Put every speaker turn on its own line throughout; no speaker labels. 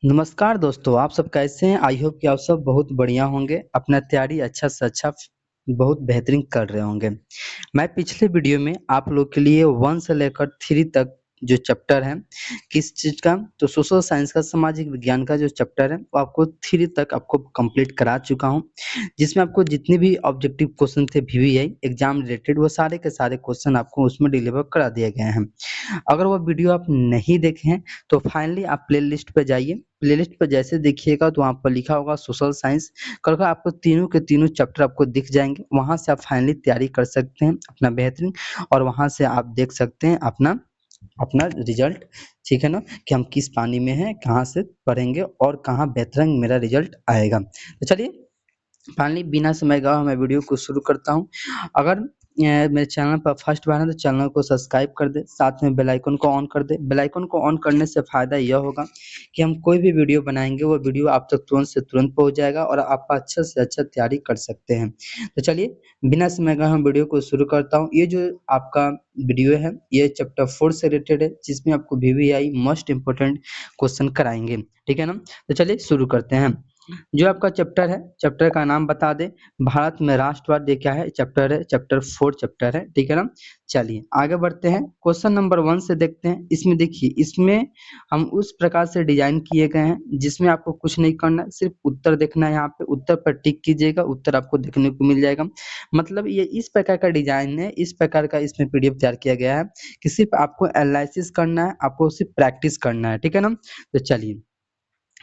नमस्कार दोस्तों, आप सब कैसे हैं? आई होप कि आप सब बहुत बढ़िया होंगे। अपना तैयारी अच्छा से अच्छा बहुत बेहतरीन कर रहे होंगे। मैं पिछले वीडियो में आप लोग के लिए 1 से लेकर 3 तक जो चैप्टर है, किस चीज़ का? तो सोशल साइंस का, सामाजिक विज्ञान का जो चैप्टर है, वो आपको 3 तक आपको कंप्लीट करा चुका हूँ। जिसमें आपको जितने भी ऑब्जेक्टिव क्वेश्चन थे वीवीआई एग्जाम रिलेटेड, वो सारे के सारे क्वेश्चन आपको उसमें डिलीवर करा दिए गए हैं। अगर वो वीडियो आप नहीं देखे हैं, तो फाइनली आप प्लेलिस्ट पे जाइए। प्लेलिस्ट पे जैसे देखिएगा तो वहाँ पर लिखा होगा सोशल साइंस, करके आपको तीनों के तीनों चैप्टर आपको दिख जाएँगे। वहाँ से आप फाइनली तैयारी कर सकते हैं अपना बेहतरीन, और वहाँ से आप देख सकते हैं अपना अपना रिजल्ट, ठीक है ना? कि हम किस पानी में हैं, कहाँ से पढ़ेंगे और कहाँ बेहतरीन मेरा रिजल्ट आएगा। तो चलिए फाइनली बिना समय गवाए मैं वीडियो को शुरू करता हूँ। अगर मेरे चैनल पर फर्स्ट बार है तो चैनल को सब्सक्राइब कर दे, साथ में बेल आइकन को ऑन कर दे। बेल आइकन को ऑन करने से फ़ायदा यह होगा कि हम कोई भी वीडियो बनाएँगे, वो वीडियो आप तक तुरंत से तुरंत पहुँच जाएगा और आप अच्छा से अच्छा तैयारी कर सकते हैं। तो चलिए बिना समय गवाए हम वीडियो को शुरू करता हूँ। ये जो आपका वीडियो है, ये चैप्टर 4 से रिलेटेड है, जिसमें आपको वीवीआई मोस्ट इम्पोर्टेंट क्वेश्चन कराएँगे, ठीक है ना? तो चलिए शुरू करते हैं। जो आपका चैप्टर है, चैप्टर का नाम बता दें, भारत में राष्ट्रवाद, ये क्या है? चैप्टर है, चैप्टर 4 चैप्टर है, ठीक है ना? चलिए आगे बढ़ते हैं, क्वेश्चन नंबर 1 से देखते हैं। इसमें देखिए, इसमें हम उस प्रकार से डिज़ाइन किए गए हैं, जिसमें आपको कुछ नहीं करना है, सिर्फ उत्तर देखना है। यहाँ पे उत्तर पर टिक कीजिएगा, उत्तर आपको देखने को मिल जाएगा। मतलब ये इस प्रकार का डिज़ाइन है, इस प्रकार का इसमें पीडीएफ तैयार किया गया है कि सिर्फ आपको एनालिसिस करना है, आपको सिर्फ प्रैक्टिस करना है, ठीक है ना? तो चलिए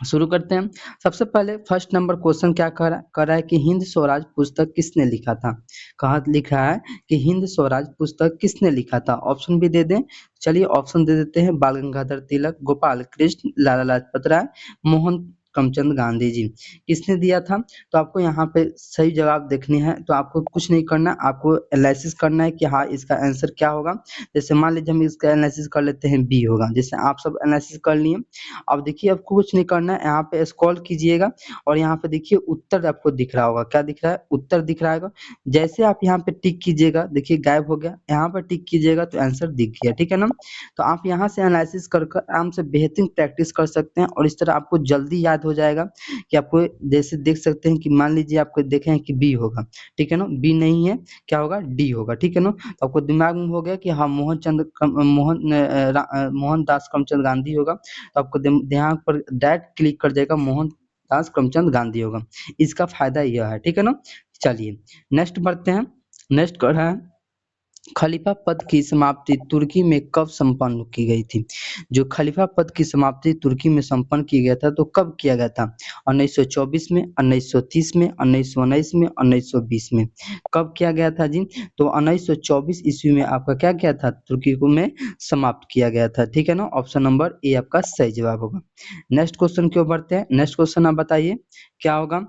शुरू करते हैं। सबसे पहले फर्स्ट नंबर क्वेश्चन क्या कर रहा है कि हिंद स्वराज पुस्तक किसने लिखा था? कहाँ लिखा है कि हिंद स्वराज पुस्तक किसने लिखा था? ऑप्शन भी दे दें। चलिए ऑप्शन दे देते हैं, बाल गंगाधर तिलक, गोपाल कृष्ण, लाला लाजपत राय, मोहन करमचंद गांधी जी। किसने दिया था? तो आपको यहाँ पे सही जवाब देखनी है, तो आपको कुछ नहीं करना, आपको एनालिसिस करना है कि हाँ इसका आंसर क्या होगा। जैसे मान लीजिए हम इसका एनालिसिस कर लेते हैं, बी होगा। जैसे आप सब एनालिसिस कर लिए। अब देखिए आपको कुछ नहीं करना है, यहाँ पे स्क्रॉल कीजिएगा और यहाँ पे देखिए उत्तर आपको दिख रहा होगा। क्या दिख रहा है? उत्तर दिख रहा होगा। जैसे आप यहाँ पे टिक कीजिएगा, देखिए गायब हो गया। यहाँ पर टिक कीजिएगा तो आंसर दिख गया, ठीक है ना? तो आप यहाँ से एनालिसिस कर आराम से बेहतरीन प्रैक्टिस कर सकते हैं, और इस तरह आपको जल्दी याद हो जाएगा कि आपको जैसे देख सकते हैं कि मान लीजिए आपको देखे हैं कि बी होगा, ठीक है ना? बी नहीं है, क्या होगा? डी होगा, ठीक है ना? तो आपको दिमाग में हो गया कि हाँ मोहनदास करमचंद गांधी होगा। तो आपको यहाँ पर डायरेक्ट क्लिक कर जाएगा, मोहनदास करमचंद गांधी होगा। इसका फायदा यह है, ठीक है ना? चलिए नेक्स्ट बढ़ते हैं। नेक्स्ट कर रहा है, खलीफा पद की समाप्ति तुर्की में कब संपन्न की गई थी? जो खलीफा पद की समाप्ति तुर्की में संपन्न किया गया था, तो कब किया गया था? 1924 में, 1930 में, 1919 में, 1920 में। कब किया गया था जी? तो 1924 ईस्वी में आपका क्या किया था? तुर्की को में समाप्त किया गया था, ठीक है ना? ऑप्शन नंबर ए आपका सही जवाब होगा। नेक्स्ट क्वेश्चन की ओर बढ़ते हैं। नेक्स्ट क्वेश्चन आप बताइए क्या होगा?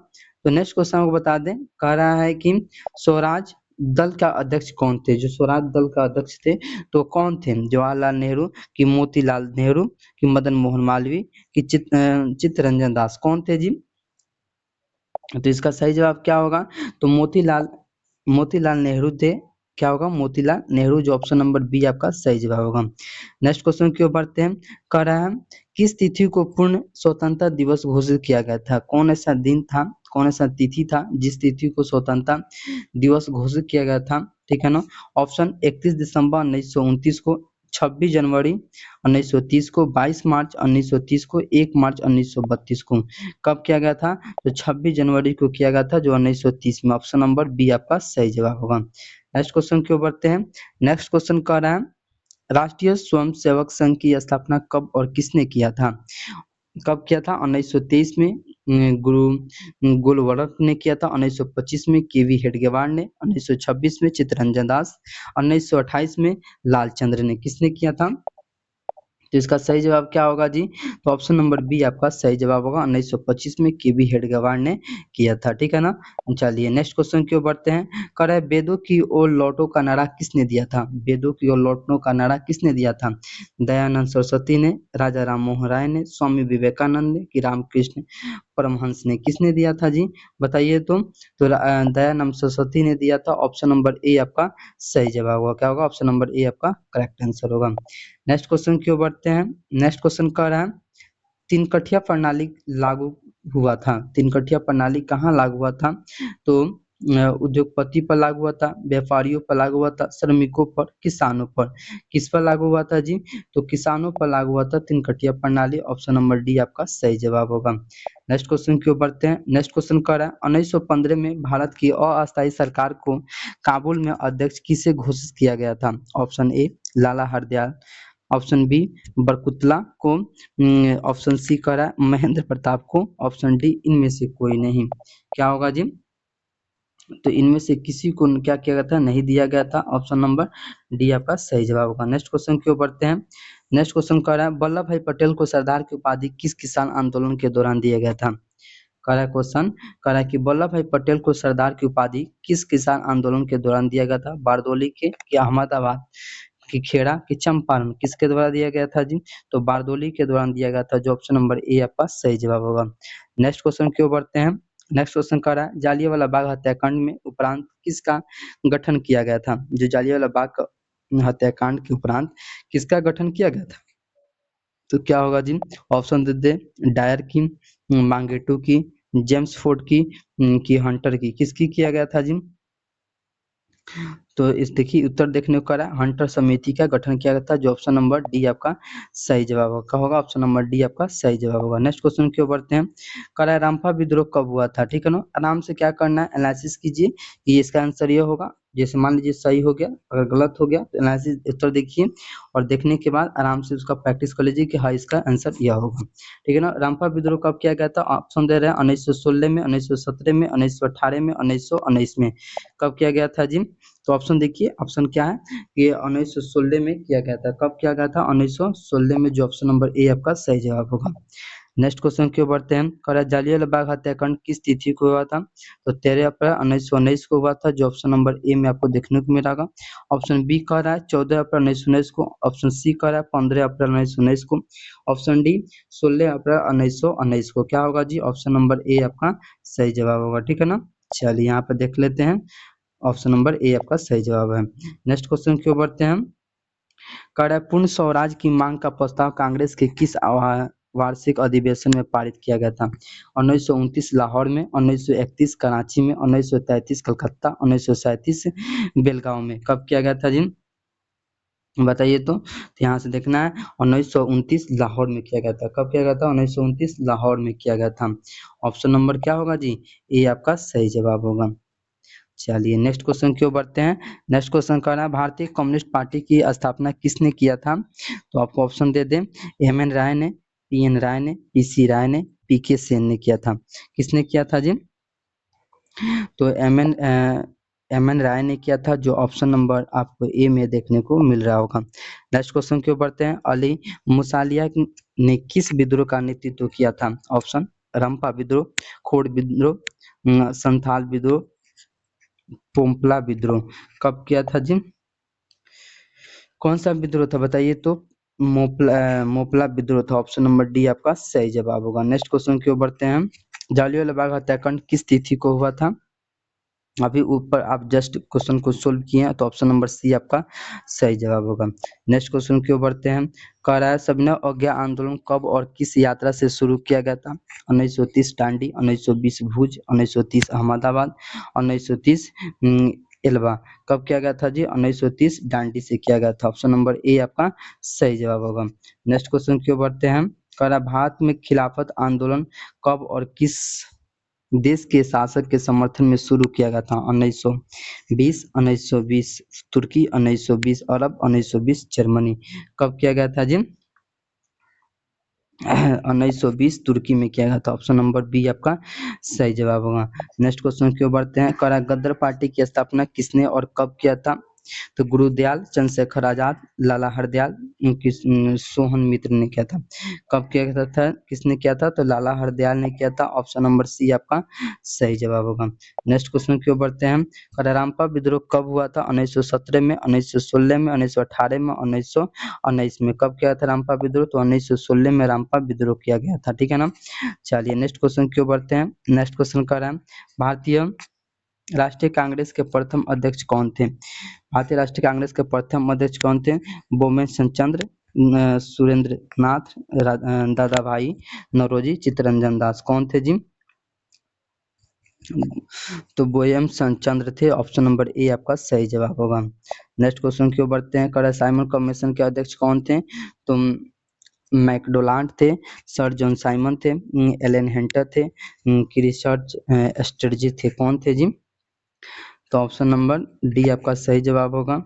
तो नेक्स्ट क्वेश्चन आपको बता दें, कह रहा है कि स्वराज दल का अध्यक्ष कौन थे? जो स्वराज दल का अध्यक्ष थे, तो कौन थे? जवाहरलाल नेहरू, कि मोतीलाल नेहरू, कि मदन मोहन मालवीय, कि चित्तरंजन दास? कौन थे जी? तो इसका सही जवाब क्या होगा? तो मोतीलाल मोतीलाल नेहरू थे। क्या होगा? मोतीलाल नेहरू, जो ऑप्शन नंबर बी आपका सही जवाब होगा। नेक्स्ट क्वेश्चन की ओर बढ़ते हैं। कह रहा है, किस तिथि को पूर्ण स्वतंत्रता दिवस घोषित किया गया था? कौन ऐसा दिन था, कौन ऐसा तिथि था जिस तिथि को स्वतंत्रता दिवस घोषित किया गया था? ठीक है ना? ऑप्शन 31 दिसंबर 1929 को, 26 जनवरी 1930 को, 22 मार्च 1930 को, 1 मार्च 1932 को। कब किया गया था? तो 26 जनवरी को किया गया था, जो 1930 में। ऑप्शन नंबर बी आपका सही जवाब होगा। नेक्स्ट क्वेश्चन की ओर बढ़ते हैं। नेक्स्ट क्वेश्चन कह रहा है, राष्ट्रीय स्वयंसेवक संघ की स्थापना कब और किसने किया था? कब किया था? 1923 में गुरु गोलवलकर ने किया था, 1925 में केवी हेडगेवार ने, 1926 में चित्तरंजन दास, 1928 में लालचंद्र ने। किसने किया था? तो इसका सही जवाब क्या होगा जी? तो ऑप्शन नंबर बी आपका सही जवाब होगा। 1925 में केवी हेडगेवार ने किया था, ठीक है ना? चलिए नेक्स्ट क्वेश्चन की ओर बढ़ते हैं। कह रहा है, वेदों की ओर लौटो का नारा किसने दिया था? वेदों की ओर लौटने का नारा किसने दिया था? दयानंद सरस्वती ने, राजा राम मोहन राय ने, स्वामी विवेकानंद ने, कि रामकृष्ण परमहंस ने? किसने दिया था जी? बताइए तो। तो दयानंद सरस्वती ने दिया था। ऑप्शन नंबर ए आपका सही जवाब होगा। क्या होगा? ऑप्शन नंबर ए आपका करेक्ट आंसर होगा। नेक्स्ट क्वेश्चन की ओर बढ़ते हैं। नेक्स्ट क्वेश्चन कह रहा है, तीन प्रणाली लागू हुआ था। तीन प्रणाली कहाँ लागू हुआ था? तो उद्योगपति पर लागू हुआ था, व्यापारियों पर लागू हुआ था, श्रमिकों पर, किसानों पर। किस पर लागू हुआ था जी? तो किसानों पर लागू हुआ था तीन प्रणाली। ऑप्शन नंबर डी आपका सही जवाब होगा। नेक्स्ट क्वेश्चन की ओर बढ़ते हैं। नेक्स्ट क्वेश्चन कह रहा है 1915 में भारत की अस्थायी सरकार को काबुल में अध्यक्ष किसे घोषित किया गया था? Option A Lala Hardayal, option B Barkatullah को, ऑप्शन सी कह रहा है महेंद्र प्रताप को, ऑप्शन डी इनमें से कोई नहीं। क्या होगा जी? तो इनमें से किसी को क्या किया गया था? नहीं दिया गया था। ऑप्शन नंबर डी आपका सही जवाब होगा। नेक्स्ट क्वेश्चन की ओर बढ़ते हैं। नेक्स्ट क्वेश्चन कह रहा है वल्लभ भाई पटेल को सरदार की उपाधि किस किसान आंदोलन के दौरान दिया गया था? कह रहा है क्वेश्चन, कह रहा है कि वल्लभ भाई पटेल को सरदार की उपाधि किस किसान आंदोलन के दौरान दिया गया था? बारदोली के, कि अहमदाबाद, कि खेड़ा, कि चंपारण, किसके द्वारा दिया गया था जी? तो बारदोली के दौरान दिया गया था, जो ऑप्शन नंबर ए आपका सही जवाब होगा। नेक्स्ट क्वेश्चन की ओर बढ़ते हैं। नेक्स्ट क्वेश्चन कह रहा है जालियांवाला बाग हत्याकांड में उपरांत किसका गठन किया गया था? जो जालियांवाला बाग हत्याकांड के उपरांत किसका गठन किया गया था? तो क्या होगा जी? ऑप्शन दे दे, डायर की, मांगेटू की, जेम्स फोर्ड की, कि हंटर की, किसकी किया गया था जी? तो इस देखिए उत्तर देखने को करा हंटर समिति का गठन किया गया था, जो ऑप्शन नंबर डी आपका सही जवाब होगा। होगा ऑप्शन नंबर डी आपका सही जवाब होगा। नेक्स्ट क्वेश्चन की ओर बढ़ते हैं। कह रहा है रामपा विद्रोह कब हुआ था? ठीक है ना, आराम से क्या करना है, एनालिसिस कीजिए कि इसका आंसर ये होगा। जैसे मान लीजिए सही हो गया, अगर गलत हो गया तो एनालिसिस उत्तर देखिए और देखने के बाद आराम से उसका प्रैक्टिस कर लीजिए कि हाँ इसका आंसर यह होगा। ठीक है ना। रामपा विद्रोह कब किया गया था? ऑप्शन दे रहे हैं 1916 में, 1917 में, 1918 में, 1919 में। कब किया गया था जी? तो ऑप्शन देखिए, ऑप्शन क्या है? ये 1916 में किया गया था। कब किया गया था? 1916 में, जो ऑप्शन नंबर ए आपका सही जवाब होगा। नेक्स्ट क्वेश्चन की ओर बढ़ते हैं। कह रहा है जालियांवाला बाग हत्याकांड किस तिथि को हुआ था? तो 13 अप्रैल 1919 को हुआ था, जो ऑप्शन नंबर ए में आपको देखने को मिलेगा। ऑप्शन बी कह रहा है 14 अप्रैल 1919 को, ऑप्शन सी कह रहा है 15 अप्रैल 1919 को, ऑप्शन डी 16 अप्रैल 1919 को। क्या होगा जी? ऑप्शन नंबर ए आपका सही जवाब होगा। ठीक है ना। चलिए यहाँ पे देख लेते हैं, ऑप्शन नंबर ए आपका सही जवाब है। नेक्स्ट क्वेश्चन की ओर बढ़ते हैं। कह रहा है पूर्ण स्वराज की मांग का प्रस्ताव कांग्रेस के किस वार्षिक अधिवेशन में पारित किया गया था? 1929 लाहौर में, 1931 कराची में, 1933 कलकत्ता, 1937 बेलगांव में। कब किया गया था जी? बताइए तो यहाँ से देखना है। 1929 लाहौर में किया गया था। कब किया गया था? 1929 लाहौर में किया गया था। ऑप्शन नंबर क्या होगा जी? ए आपका सही जवाब होगा। चलिए नेक्स्ट क्वेश्चन की ओर बढ़ते हैं। नेक्स्ट क्वेश्चन कह रहा है भारतीय कम्युनिस्ट पार्टी की स्थापना किसने किया था? तो आपको ऑप्शन दे दें, एम एन राय ने, पी एन राय ने, पी सी राय ने, पी के सेन ने किया था। किसने किया था जी? तो एम एन राय ने किया था, जो ऑप्शन नंबर आपको ए में देखने को मिल रहा होगा। नेक्स्ट क्वेश्चन की ओर बढ़ते हैं। अली मुसालिया ने किस विद्रोह का नेतृत्व किया था? ऑप्शन रंपा विद्रोह, खोड़ विद्रोह, संथाल विद्रोह, पोम्पला विद्रोह। कब किया था जी? कौन सा विद्रोह था बताइए तो? मोपला विद्रोह था। ऑप्शन नंबर डी आपका सही जवाब होगा। नेक्स्ट क्वेश्चन की ओर बढ़ते हैं। जालियांवाला बाग हत्याकांड किस तिथि को हुआ था? अभी ऊपर आप जस्ट क्वेश्चन को सोल्व किए हैं, तो ऑप्शन नंबर सी आपका सही जवाब होगा। नेक्स्ट क्वेश्चन की ओर बढ़ते हैं। कह रहा है सविनय अवज्ञा आंदोलन कब और किस यात्रा से शुरू किया गया था? 1930 डांडी, 1920 भुज, 1930 अहमदाबाद, 1930 एल्बा। कब किया गया था जी? 1930 डांडी से किया गया था। ऑप्शन नंबर ए आपका सही जवाब होगा। नेक्स्ट क्वेश्चन की ओर बढ़ते हैं। कह रहा है भारत में खिलाफत आंदोलन कब और किस देश के शासक के समर्थन में शुरू किया गया था? 1920, 1920 तुर्की, 1920 अरब, 1920 जर्मनी। कब किया गया था जी? 1920 तुर्की में किया गया था। ऑप्शन नंबर बी आपका सही जवाब होगा। नेक्स्ट क्वेश्चन की ओर बढ़ते हैं। कह रहा है गदर पार्टी की स्थापना किसने और कब किया था? तो गुरुदयाल, चंद्रशेखर आजाद, लाला हरदयाल, सोहन मित्र ने किया था। कब किया गया था? किसने किया था? तो लाला हरदयाल ने किया था। ऑप्शन नंबर सी आपका सही जवाब होगा। नेक्स्ट क्वेश्चन की ओर बढ़ते हैं। कह रहा है रामपा विद्रोह कब हुआ था? 1917 में, 1916 में, 1918 में, 1919 में। कब किया था रामपा विद्रोह? तो 1916 में रामपा विद्रोह किया गया था। ठीक है ना। चलिए नेक्स्ट क्वेश्चन की ओर बढ़ते हैं। नेक्स्ट क्वेश्चन कह रहा है भारतीय राष्ट्रीय कांग्रेस के प्रथम अध्यक्ष कौन थे? भारतीय राष्ट्रीय कांग्रेस के प्रथम अध्यक्ष कौन थे? बोमेन चंद्र, सुरेंद्र नाथ, दादा भाई नौरोजी, चित्तरंजन दास कौन थे जी? तो बोयम चंद्र थे। ऑप्शन नंबर ए आपका सही जवाब होगा। नेक्स्ट क्वेश्चन की ओर बढ़ते हैं। कड़ा साइमन कमीशन के अध्यक्ष कौन थे? तो मैकडोनाल्ड थे, सर जॉन साइमन थे, एलन हंटर थे, की रिसर्च स्ट्रेटजी थे कौन थे जी? तो ऑप्शन नंबर डी आपका सही जवाब होगा,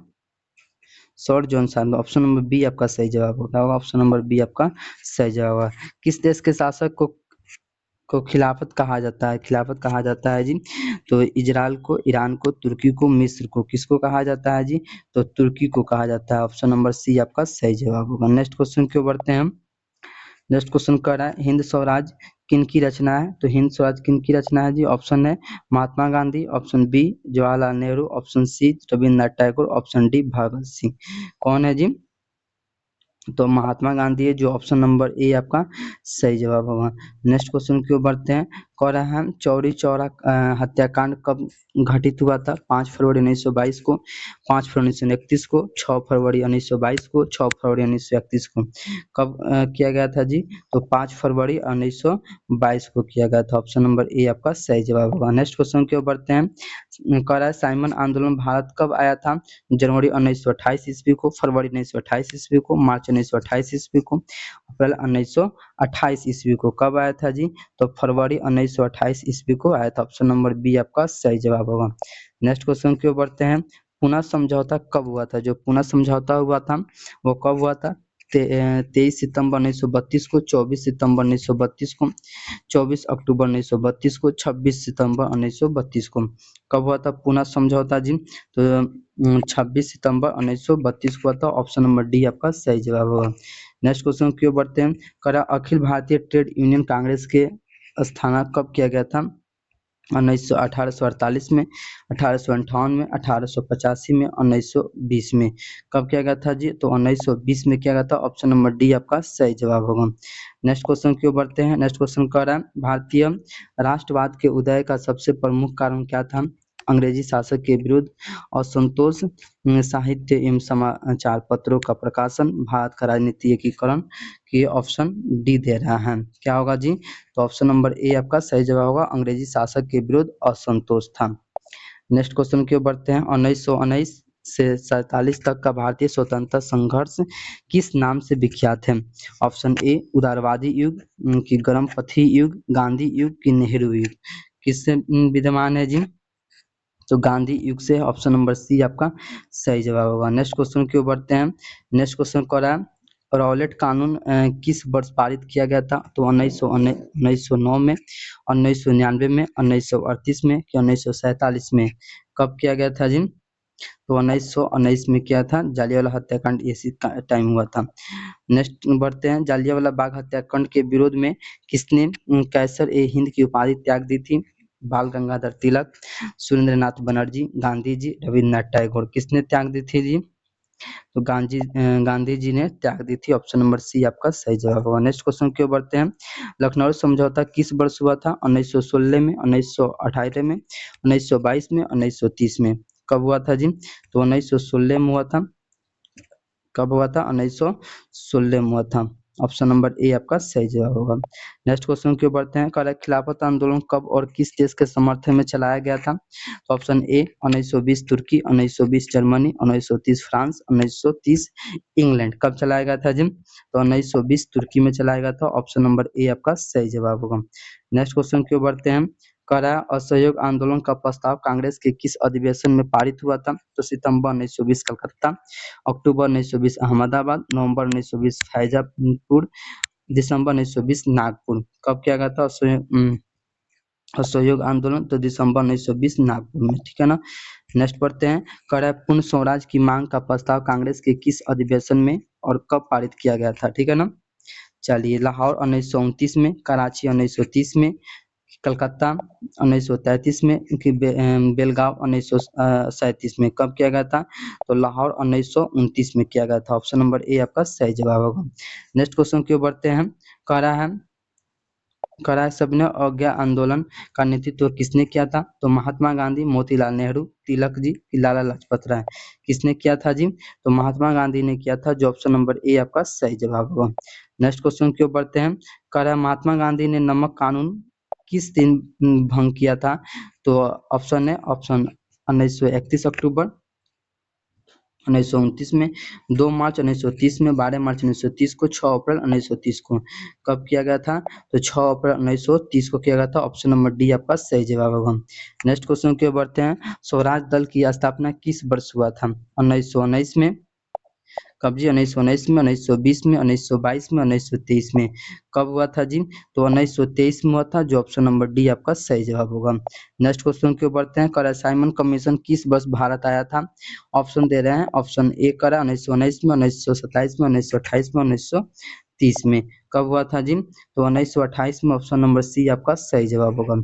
sir John Simon. Option number B आपका सही जवाब होगा। ऑप्शन नंबर बी आपका सही जवाब होगा। किस देश के शासक को खिलाफत कहा जाता है? खिलाफत कहा जाता है जी, तो इजराइल को, ईरान को, तुर्की को, मिस्र को। किसको कहा जाता है जी? तो तुर्की को कहा जाता है। ऑप्शन नंबर सी आपका सही जवाब होगा। नेक्स्ट क्वेश्चन की ओर बढ़ते हैं हम। नेक्स्ट क्वेश्चन कह रहा है हिंद स्वराज किनकी रचना है? तो हिंद स्वराज किनकी रचना है जी? ऑप्शन है Mahatma Gandhi, option B Jawaharlal Nehru, option C Rabindranath Tagore, option D Bhagat Singh. कौन है जी? तो महात्मा गांधी है, जो ऑप्शन नंबर ए आपका सही जवाब होगा। नेक्स्ट क्वेश्चन की ओर बढ़ते हैं। कह रहा है चौरी चौरा हत्याकांड कब घटित हुआ था? 5 फरवरी 1922 को, 5 फरवरी 1931 को, 6 फरवरी 1922 को, 6 फरवरी 1931 को। कब किया गया था जी? तो 5 फरवरी 1922 को किया गया था। ऑप्शन नंबर ए आपका सही जवाब होगा। नेक्स्ट क्वेश्चन की ओर बढ़ते हैं। कह रहा है साइमन आंदोलन भारत कब आया था? जनवरी 1928 ईस्वी को, फरवरी 1928 ईस्वी को, मार्च 1928 ईस्वी को, अप्रैल 1928 ईस्वी को। कब आया था जी? तो फरवरी 1928 ईस्वी को आया था। ऑप्शन नंबर बी आपका सही जवाब होगा। नेक्स्ट क्वेश्चन की ओर बढ़ते हैं। पुना समझौता कब हुआ था? जो पुना समझौता हुआ था वो कब हुआ था? 23 सितंबर 1932 को, 24 सितंबर 1932 को, 24 अक्टूबर 1932 को, 26 सितंबर 1932 को। कब हुआ था पुना समझौता जी? तो 26 सितंबर 1932 को हुआ था। ऑप्शन नंबर डी आपका सही जवाब होगा। नेक्स्ट क्वेश्चन की ओर बढ़ते हैं। करा अखिल भारतीय ट्रेड यूनियन कांग्रेस के स्थापना कब किया गया था? 1848 में, 1858 में, 1885 में, 1920 में। कब किया गया था जी? तो 1920 में किया गया था। ऑप्शन नंबर डी आपका सही जवाब होगा। नेक्स्ट क्वेश्चन की ओर बढ़ते हैं। नेक्स्ट क्वेश्चन कह रहा है भारतीय राष्ट्रवाद के उदय का सबसे प्रमुख कारण क्या था? अंग्रेजी शासक के विरुद्ध असंतोष, साहित्य एवं समाचार पत्रों का प्रकाशन, भारत का राजनीति एकीकरण। की ऑप्शन डी दे रहा है। क्या होगा जी? तो ऑप्शन नंबर ए आपका सही जवाब होगा, अंग्रेजी शासक के विरुद्ध असंतोष था। नेक्स्ट क्वेश्चन की ओर बढ़ते हैं। 1919 से 47 तक का भारतीय स्वतंत्रता संघर्ष किस नाम से विख्यात है? ऑप्शन ए उदारवादी युग, की गर्मपथी युग, गांधी युग, की नेहरू युग। किससे विद्यमान है जी? तो गांधी युग से। ऑप्शन नंबर सी आपका सही जवाब होगा। नेक्स्ट क्वेश्चन की ओर बढ़ते हैं। नेक्स्ट क्वेश्चन कह रहा है रॉलेट कानून किस वर्ष पारित किया गया था? तो 1909 में, 1999 में, 1938 में, कि 1947 में। कब किया गया था जी? तो 1919 में किया था। जालियांवाला हत्याकांड इसी टाइम हुआ था। नेक्स्ट बढ़ते हैं। जालियांवाला बाग हत्याकांड के विरोध में किसने कैसर ए हिंद की उपाधि त्याग दी थी? बाल गंगाधर तिलक, सुरेंद्रनाथ बनर्जी, गांधी जी, रविन्द्रनाथ टैगोर। किसने त्याग दी थी जी? तो गांधी जी ने त्याग दी थी। ऑप्शन नंबर सी आपका सही जवाब होगा। नेक्स्ट क्वेश्चन की ओर बढ़ते हैं। लखनऊ समझौता किस वर्ष हुआ था? 1916 में, 1918 में, 1922 में, 1930 में। कब हुआ था जी? तो 1916 में हुआ था। कब हुआ था? 1916 में हुआ था। ऑप्शन नंबर ए आपका सही जवाब होगा। नेक्स्ट क्वेश्चन की ओर बढ़ते हैं। कह रहा है खिलाफत आंदोलन कब और किस देश के समर्थन में चलाया गया था? तो ऑप्शन ए 1920 तुर्की, 1920 जर्मनी, 1930 फ्रांस, 1930 इंग्लैंड। कब चलाया गया था जी? तो 1920 तुर्की में चलाया गया था। ऑप्शन नंबर ए आपका सही जवाब होगा। नेक्स्ट क्वेश्चन की ओर बढ़ते हैं। कह रहा है असहयोग आंदोलन का प्रस्ताव कांग्रेस के किस अधिवेशन में पारित हुआ था? तो सितंबर 1920 कलकत्ता, अक्टूबर 1920 अहमदाबाद, नवंबर 1920 फैजापुर, दिसंबर 1920 नागपुर। कब किया गया था असहयोग आंदोलन? तो दिसंबर 1920 नागपुर में। ठीक है ना। नेक्स्ट पढ़ते हैं। कह रहा है पूर्ण स्वराज की मांग का प्रस्ताव कांग्रेस के किस अधिवेशन में और कब पारित किया गया था? ठीक है ना। चलिए, लाहौर 1929 में, कराची 1930 में, कलकत्ता 1933 में, कि बेलगांव 1937 में। कब किया गया था? तो लाहौर 1929 में किया गया था। ऑप्शन नंबर ए आपका सही जवाब होगा। नेक्स्ट क्वेश्चन की ओर बढ़ते हैं। कह रहा है कराए सबने अवज्ञा आंदोलन का नेतृत्व किसने किया था? तो महात्मा गांधी, मोतीलाल नेहरू, तिलक जी, लाला लाजपत राय। किसने किया था जी? तो महात्मा गांधी ने किया था, जो ऑप्शन नंबर ए आपका सही जवाब होगा। नेक्स्ट क्वेश्चन की ओर बढ़ते हैं। कराए महात्मा गांधी ने नमक कानून किस दिन भंग किया था? तो ऑप्शन है ऑप्शन 1931 अक्टूबर 1929 में, 2 मार्च 1930 में, 12 मार्च 1930 को, 6 अप्रैल 1930 को। कब किया गया था? तो 6 अप्रैल 1930 को किया गया था। ऑप्शन नंबर डी आपका सही जवाब होगा। नेक्स्ट क्वेश्चन की ओर बढ़ते हैं। स्वराज दल की स्थापना किस वर्ष हुआ था? 1919 में, कब जी? 1919 में, 1920 में, 1922 में, 1923 में। कब हुआ था जी? तो 1923 में हुआ था, जो ऑप्शन नंबर डी आपका सही जवाब होगा। नेक्स्ट क्वेश्चन की ओर बढ़ते हैं। करा साइमन कमीशन किस वर्ष भारत आया था? ऑप्शन दे रहे हैं। ऑप्शन ए करा 1919 में, 1927 में, 1928 में, 1930 में। कब हुआ था जी? तो 1928 में, ऑप्शन नंबर सी आपका सही जवाब होगा।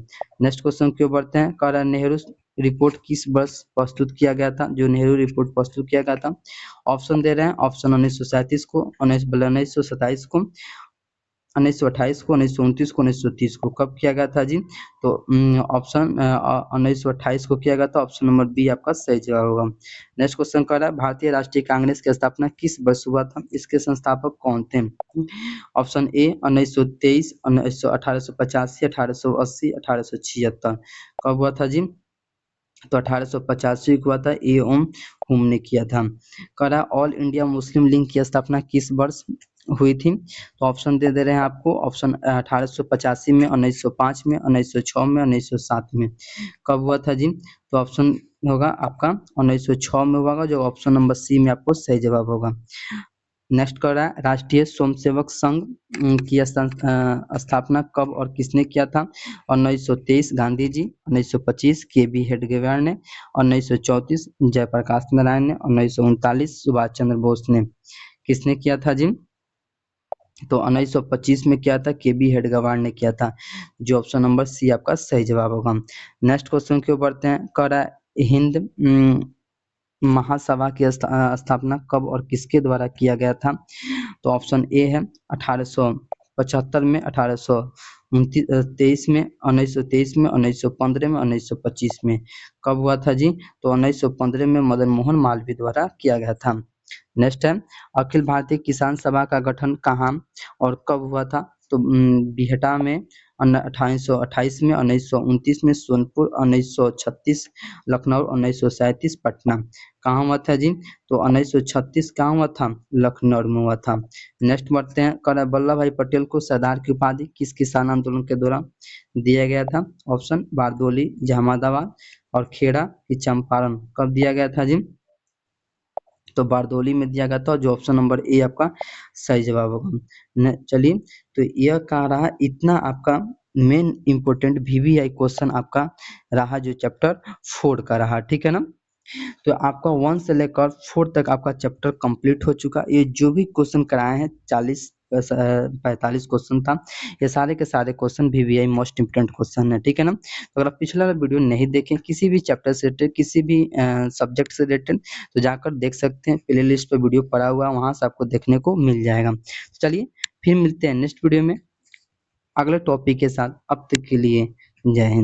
नेक्स्ट क्वेश्चन की ओर बढ़ते हैं। करा नेहरू रिपोर्ट किस वर्ष प्रस्तुत किया गया था? जो नेहरू रिपोर्ट प्रस्तुत किया गया था, ऑप्शन दे रहे हैं। ऑप्शन 1937 को, 1927 को, 1928 को, 1929 को, 1930 को। कब किया गया था जी? तो ऑप्शन 1928 को किया गया था। ऑप्शन नंबर बी आपका सही जवाब होगा। नेक्स्ट क्वेश्चन कर रहा है, भारतीय राष्ट्रीय कांग्रेस की स्थापना किस वर्ष हुआ था? इसके संस्थापक कौन थे? Option A 1923, 1885, 1880, 1876। कब हुआ था जी? तो 1885 को हुआ था। ए ओम हुम ने किया था। करा ऑल इंडिया मुस्लिम लीग की स्थापना किस वर्ष हुई थी? तो ऑप्शन दे रहे हैं आपको। ऑप्शन 1885 में, 1905 में, 1906 में, 1907 में। कब हुआ था जी? तो ऑप्शन होगा आपका 1906 में होगा, जो ऑप्शन नंबर सी में आपको सही जवाब होगा। नेक्स्ट कर रहा है, राष्ट्रीय स्वयंसेवक संघ की स्थापना कब और किसने किया था? 1923 गांधी जी, 1925 के बी हेडगेवार ने, 1934 जयप्रकाश नारायण ने, 1939 सुभाष चंद्र बोस ने। किसने किया था जी? तो 1925 में किया था, के बी हेडगेवार ने किया था, जो ऑप्शन नंबर सी आपका सही जवाब होगा। नेक्स्ट क्वेश्चन के ऊपर बढ़ते हैं। कर रहा है, हिंद महासभा की स्थापना कब और किसके द्वारा किया गया था? तो ऑप्शन ए है 1875 में, 1823 में, 1923 में, 1915 में, 1925 में। कब हुआ था जी? तो 1915 में मदन मोहन मालवीय द्वारा किया गया था। नेक्स्ट है, अखिल भारतीय किसान सभा का गठन कहाँ और कब हुआ था? तो बिहटा में 1828 में, 1929 में, सोनपुर 1936, लखनऊ 1937, पटना। कहाँ हुआ था जी? तो 1936 कहाँ हुआ था? लखनऊ में हुआ था। नेक्स्ट बढ़ते हैं। कर वल्लभ भाई पटेल को सरदार की उपाधि किस किसान आंदोलन के दौरान दिया गया था? ऑप्शन बारदोली, जहानाबाद और खेड़ा की चंपारण। कब दिया गया था जी? तो बारदोली में दिया गया था, जो ऑप्शन नंबर ए आपका सही जवाब होगा। चलिए, तो यह कह रहा इतना आपका मेन इंपोर्टेंट वीवीआई क्वेश्चन आपका रहा, जो चैप्टर 4 का रहा। ठीक है ना? तो आपका 1 से लेकर 4 तक आपका चैप्टर कंप्लीट हो चुका। ये जो भी क्वेश्चन कराए हैं 45 क्वेश्चन था। ये सारे के सारे question VVI most important question है। ठीक है ना? तो अगर आप पिछला वीडियो नहीं देखें किसी भी चैप्टर से रिलेटेड, किसी भी सब्जेक्ट से रिलेटेड, तो जाकर देख सकते हैं। प्ले लिस्ट पर वीडियो पड़ा हुआ है, वहां से आपको देखने को मिल जाएगा। तो चलिए, फिर मिलते हैं नेक्स्ट वीडियो में अगले टॉपिक के साथ। अब तक के लिए जय हिंद।